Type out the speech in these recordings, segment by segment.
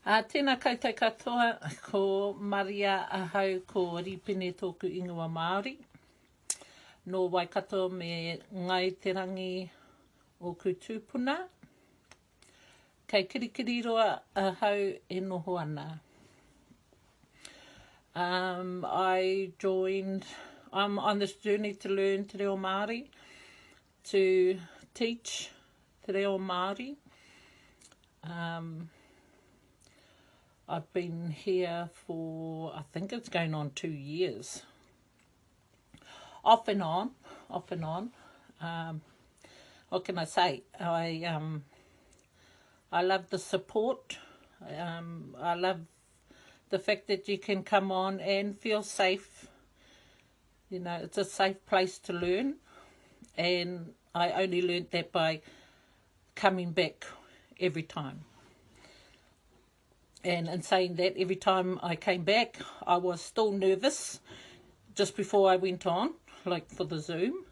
Tēnā koutou katoa, ko Maria Ahau ko Riipene tōku ingoa Māori. Nō Waikato me ngai te rangi o kutūpuna. Kei kirikiri roa ahau e noho ana. I'm on this journey to learn te reo Māori, to teach te reo Māori. I've been here for, I think it's going on 2 years. Off and on. What can I say? I love the support. I love the fact that you can come on and feel safe. You know, it's a safe place to learn. And I only learned that by coming back every time. And in saying that, every time I came back, I was still nervous just before I went on, like for the Zoom.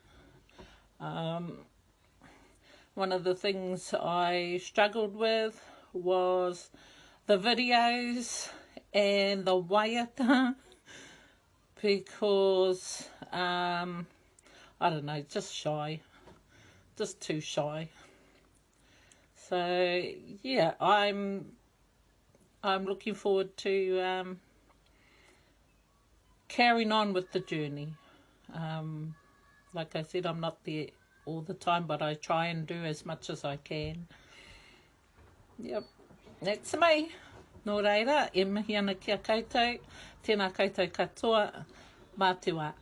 One of the things I struggled with was the videos and the waiata, because, I don't know, just shy, just too shy. So, yeah, I'm looking forward to carrying on with the journey. Like I said, I'm not there all the time, but I try and do as much as I can. Yep, that's me. Nō reira, e mihi ana kia koutou, tēnā koutou katoa, mātua.